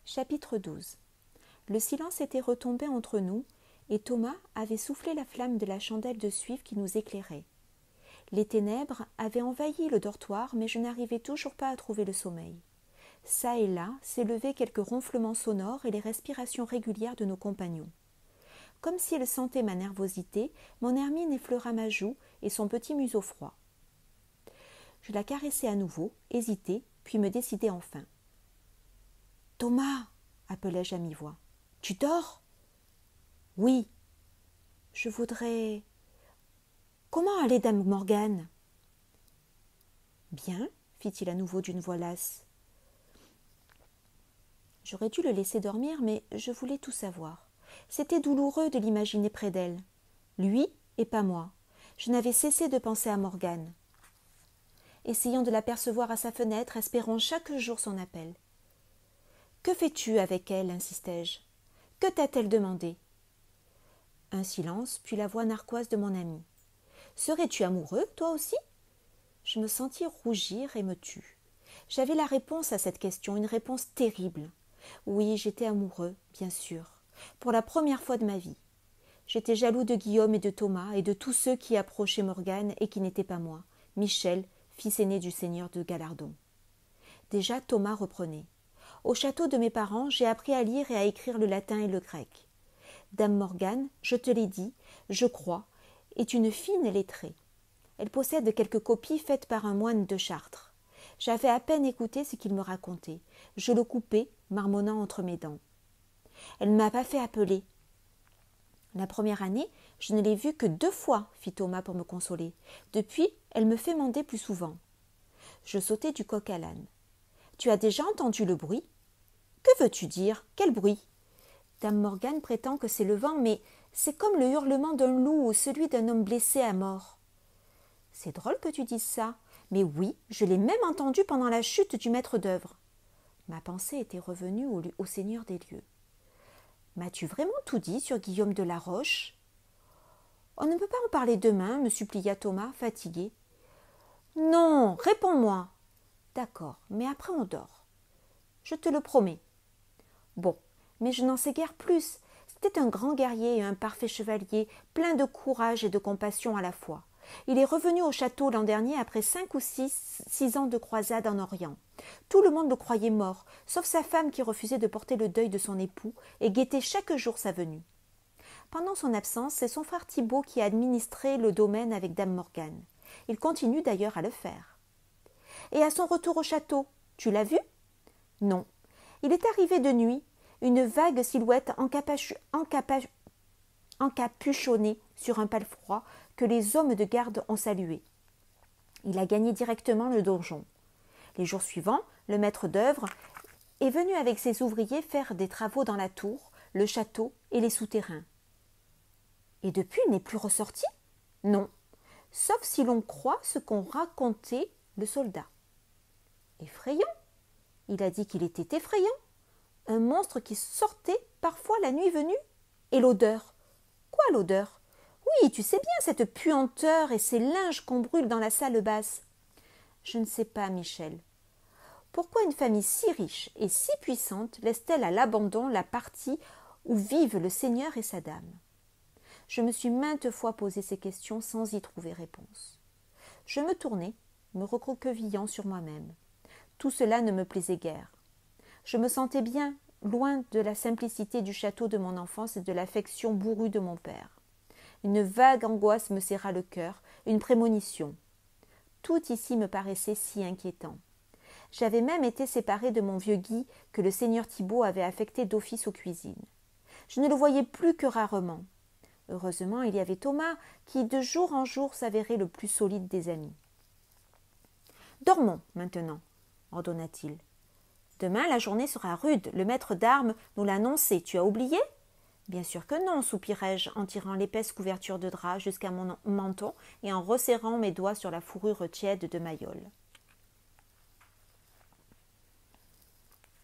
Chapitre 12. Le silence était retombé entre nous, et Thomas avait soufflé la flamme de la chandelle de suif qui nous éclairait. Les ténèbres avaient envahi le dortoir, mais je n'arrivais toujours pas à trouver le sommeil. Ça et là s'élevaient quelques ronflements sonores et les respirations régulières de nos compagnons. Comme si elle sentait ma nervosité, mon Hermine effleura ma joue et son petit museau froid. Je la caressai à nouveau, hésitai, puis me décidai enfin. « Thomas !» appelai-je à mi-voix. « Tu dors ?»« Oui. »« Je voudrais… » « Comment allait dame Morgane ?»« Bien, » fit-il à nouveau d'une voix lasse. J'aurais dû le laisser dormir, mais je voulais tout savoir. C'était douloureux de l'imaginer près d'elle. Lui et pas moi. Je n'avais cessé de penser à Morgane. Essayant de l'apercevoir à sa fenêtre, espérant chaque jour son appel. « Que fais-tu avec elle ?» insistai-je. « Que t'a-t-elle demandé ?» Un silence, puis la voix narquoise de mon ami. « Serais-tu amoureux, toi aussi ?» Je me sentis rougir et me tus. J'avais la réponse à cette question, une réponse terrible. Oui, j'étais amoureux, bien sûr, pour la première fois de ma vie. J'étais jaloux de Guillaume et de Thomas et de tous ceux qui approchaient Morgane et qui n'étaient pas moi, Michel, fils aîné du seigneur de Galardon. Déjà, Thomas reprenait. Au château de mes parents, j'ai appris à lire et à écrire le latin et le grec. Dame Morgane, je te l'ai dit, je crois, est une fine lettrée. Elle possède quelques copies faites par un moine de Chartres. J'avais à peine écouté ce qu'il me racontait. Je le coupais, marmonnant entre mes dents. Elle ne m'a pas fait appeler. La première année, je ne l'ai vue que 2 fois, fit Thomas pour me consoler. Depuis, elle me fait mander plus souvent. Je sautai du coq à l'âne. Tu as déjà entendu le bruit ? Que veux-tu dire ? Quel bruit ? Dame Morgane prétend que c'est le vent, mais c'est comme le hurlement d'un loup ou celui d'un homme blessé à mort. C'est drôle que tu dises ça, mais oui, je l'ai même entendu pendant la chute du maître d'œuvre. Ma pensée était revenue au Seigneur des lieux. M'as-tu vraiment tout dit sur Guillaume de la Roche ? On ne peut pas en parler demain, me supplia Thomas, fatigué. Non, réponds-moi. D'accord, mais après on dort. Je te le promets. Bon, mais je n'en sais guère plus. C'était un grand guerrier et un parfait chevalier, plein de courage et de compassion à la fois. Il est revenu au château l'an dernier après 5 ou 6 ans de croisade en Orient. Tout le monde le croyait mort, sauf sa femme qui refusait de porter le deuil de son époux et guettait chaque jour sa venue. Pendant son absence, c'est son frère Thibaut qui a administré le domaine avec dame Morgane. Il continue d'ailleurs à le faire. Et à son retour au château, tu l'as vu ? Non. Il est arrivé de nuit, une vague silhouette encapuchonnée sur un palefroid que les hommes de garde ont salué. Il a gagné directement le donjon. Les jours suivants, le maître d'œuvre est venu avec ses ouvriers faire des travaux dans la tour, le château et les souterrains. Et depuis, il n'est plus ressorti ? Non, sauf si l'on croit ce qu'ont raconté le soldat. Effrayant ? Il a dit qu'il était effrayant. Un monstre qui sortait parfois la nuit venue. Et l'odeur ? Quoi l'odeur ? Oui, tu sais bien, cette puanteur et ces linges qu'on brûle dans la salle basse. Je ne sais pas, Michel. Pourquoi une famille si riche et si puissante laisse-t-elle à l'abandon la partie où vivent le Seigneur et sa dame ? Je me suis maintes fois posé ces questions sans y trouver réponse. Je me tournai, me recroquevillant sur moi-même. Tout cela ne me plaisait guère. Je me sentais bien loin de la simplicité du château de mon enfance et de l'affection bourrue de mon père. Une vague angoisse me serra le cœur, une prémonition. Tout ici me paraissait si inquiétant. J'avais même été séparée de mon vieux Guy que le seigneur Thibaut avait affecté d'office aux cuisines. Je ne le voyais plus que rarement. Heureusement, il y avait Thomas qui, de jour en jour, s'avérait le plus solide des amis. « Dormons maintenant, » ordonna-t-il. « Demain, la journée sera rude. Le maître d'armes nous l'a annoncé. Tu as oublié ?»« Bien sûr que non, soupirai-je en tirant l'épaisse couverture de drap jusqu'à mon menton et en resserrant mes doigts sur la fourrure tiède de Mayol.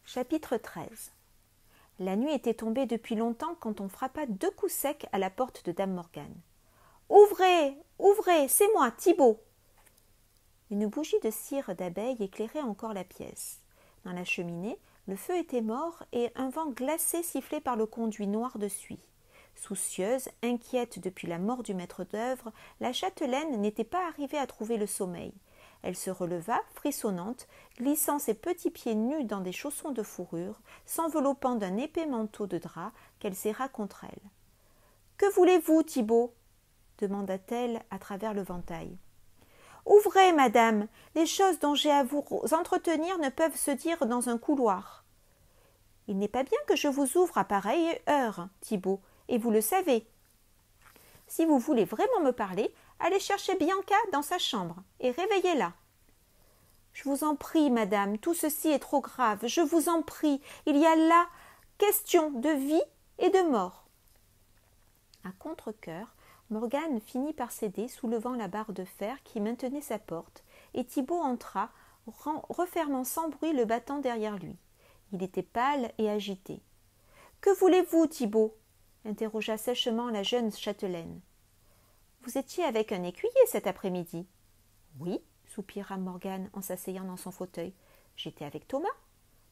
Chapitre 13. La nuit était tombée depuis longtemps quand on frappa 2 coups secs à la porte de dame Morgane. « Ouvrez, ouvrez, c'est moi, Thibaut !» Une bougie de cire d'abeille éclairait encore la pièce. Dans la cheminée, Le feu était mort et un vent glacé sifflait par le conduit noir de suie. Soucieuse, inquiète depuis la mort du maître d'œuvre, la châtelaine n'était pas arrivée à trouver le sommeil. Elle se releva, frissonnante, glissant ses petits pieds nus dans des chaussons de fourrure, s'enveloppant d'un épais manteau de drap qu'elle serra contre elle. « Que voulez-vous, Thibaut » demanda-t-elle à travers le ventail. « Ouvrez, madame, les choses dont j'ai à vous entretenir ne peuvent se dire dans un couloir. »« Il n'est pas bien que je vous ouvre à pareille heure, Thibaut, et vous le savez. Si vous voulez vraiment me parler, allez chercher Bianca dans sa chambre et réveillez-la. »« Je vous en prie, madame, tout ceci est trop grave, je vous en prie, il y a là question de vie et de mort. » À contre-cœur, Morgane finit par céder, soulevant la barre de fer qui maintenait sa porte, et Thibaut entra, refermant sans bruit le battant derrière lui. Il était pâle et agité. « Que voulez-vous, Thibaut » interrogea sèchement la jeune châtelaine. « Vous étiez avec un écuyer cet après-midi ?»« Oui, » soupira Morgane en s'asseyant dans son fauteuil. « J'étais avec Thomas,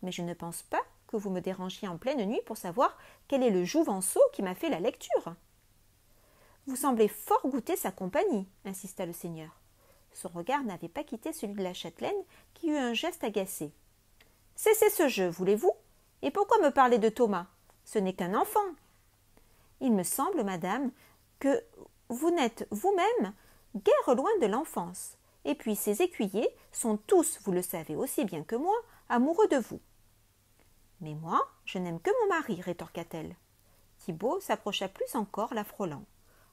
mais je ne pense pas que vous me dérangiez en pleine nuit pour savoir quel est le jouvenceau qui m'a fait la lecture. »« Vous semblez fort goûter sa compagnie, » insista le seigneur. Son regard n'avait pas quitté celui de la châtelaine, qui eut un geste agacé. « Cessez ce jeu, voulez-vous ? Et pourquoi me parler de Thomas ? Ce n'est qu'un enfant. »« Il me semble, madame, que vous n'êtes vous-même guère loin de l'enfance. Et puis ces écuyers sont tous, vous le savez aussi bien que moi, amoureux de vous. »« Mais moi, je n'aime que mon mari, rétorqua-t-elle. Thibaut s'approcha plus encore, la frôlant.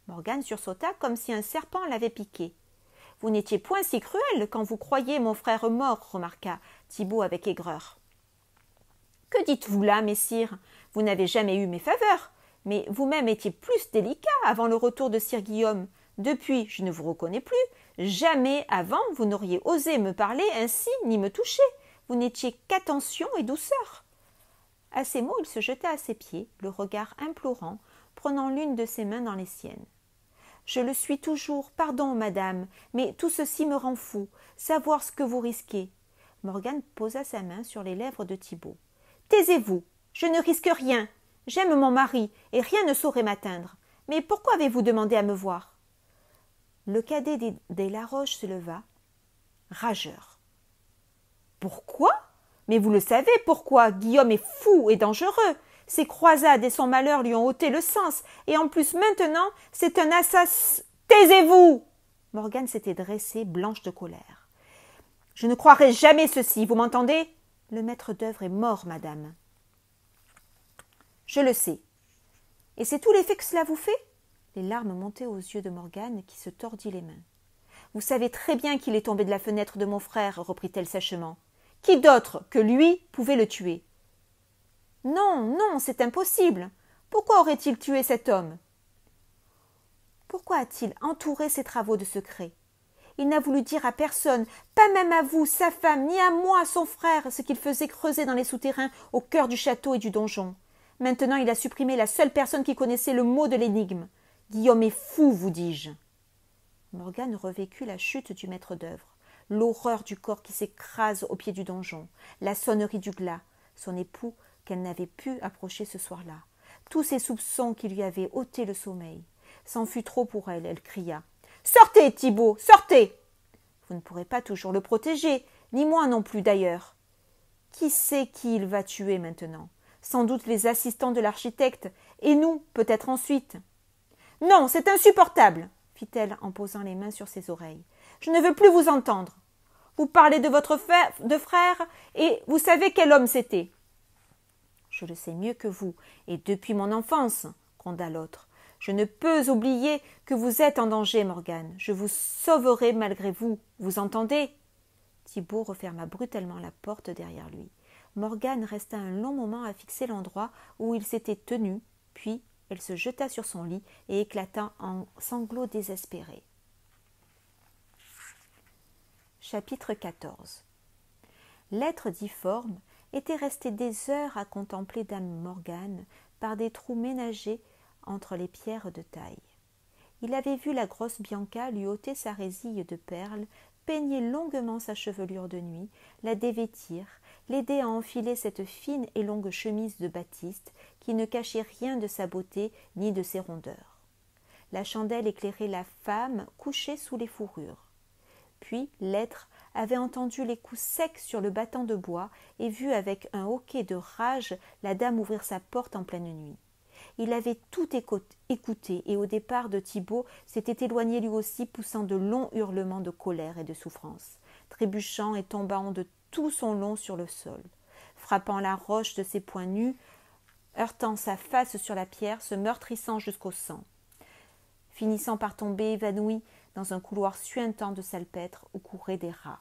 Morgane sursauta comme si un serpent l'avait piquée. « Vous n'étiez point si cruel quand vous croyiez mon frère mort, remarqua Thibaut avec aigreur. « Que dites-vous là, messire ? Vous n'avez jamais eu mes faveurs, mais vous-même étiez plus délicat avant le retour de sir Guillaume. Depuis, je ne vous reconnais plus. Jamais avant vous n'auriez osé me parler ainsi ni me toucher. Vous n'étiez qu'attention et douceur. » À ces mots, il se jeta à ses pieds, le regard implorant, prenant l'une de ses mains dans les siennes. « Je le suis toujours, pardon, madame, mais tout ceci me rend fou, savoir ce que vous risquez. » Morgane posa sa main sur les lèvres de Thibaut. « Taisez-vous, je ne risque rien. J'aime mon mari, et rien ne saurait m'atteindre. Mais pourquoi avez-vous demandé à me voir ?» Le cadet des Laroche se leva, rageur. « Pourquoi ? Mais vous le savez pourquoi. Guillaume est fou et dangereux. Ses croisades et son malheur lui ont ôté le sens, et en plus maintenant, c'est un assassin. Taisez-vous » Morgane s'était dressée, blanche de colère. « Je ne croirai jamais ceci, vous m'entendez ? Le maître d'œuvre est mort, madame. »« Je le sais. Et c'est tout l'effet que cela vous fait ?» Les larmes montaient aux yeux de Morgane, qui se tordit les mains. « Vous savez très bien qu'il est tombé de la fenêtre de mon frère, reprit-elle sèchement. Qui d'autre que lui pouvait le tuer ? » « Non, non, c'est impossible. Pourquoi aurait-il tué cet homme ? Pourquoi a-t-il entouré ses travaux de secrets ? Il n'a voulu dire à personne, pas même à vous, sa femme, ni à moi, son frère, ce qu'il faisait creuser dans les souterrains au cœur du château et du donjon. Maintenant, il a supprimé la seule personne qui connaissait le mot de l'énigme. Guillaume est fou, vous dis-je. » Morgane revécut la chute du maître d'œuvre, l'horreur du corps qui s'écrase au pied du donjon, la sonnerie du glas, son époux qu'elle n'avait pu approcher ce soir-là, tous ces soupçons qui lui avaient ôté le sommeil. C'en fut trop pour elle, elle cria. « Sortez, Thibaut, sortez !»« Vous ne pourrez pas toujours le protéger, ni moi non plus d'ailleurs. Qui sait qui il va tuer maintenant ? Sans doute les assistants de l'architecte, et nous, peut-être ensuite. »« Non, c'est insupportable !» fit-elle en posant les mains sur ses oreilles. « Je ne veux plus vous entendre. Vous parlez de votre frère, et vous savez quel homme c'était. » « Je le sais mieux que vous, et depuis mon enfance, » gronda l'autre. « Je ne peux oublier que vous êtes en danger, Morgane. Je vous sauverai malgré vous, vous entendez ?» Thibaut referma brutalement la porte derrière lui. Morgane resta un long moment à fixer l'endroit où il s'était tenu, puis elle se jeta sur son lit et éclata en sanglots désespérés. Chapitre 14. L'être difforme était resté des heures à contempler dame Morgane par des trous ménagés entre les pierres de taille. Il avait vu la grosse Bianca lui ôter sa résille de perles, peigner longuement sa chevelure de nuit, la dévêtir, l'aidait à enfiler cette fine et longue chemise de batiste qui ne cachait rien de sa beauté ni de ses rondeurs. La chandelle éclairait la femme couchée sous les fourrures. Puis l'être avait entendu les coups secs sur le battant de bois et vu avec un hoquet de rage la dame ouvrir sa porte en pleine nuit. Il avait tout écouté et au départ de Thibaut s'était éloigné lui aussi, poussant de longs hurlements de colère et de souffrance, trébuchant et tombant de tout son long sur le sol, frappant la roche de ses poings nus, heurtant sa face sur la pierre, se meurtrissant jusqu'au sang, finissant par tomber évanoui dans un couloir suintant de salpêtre où couraient des rats.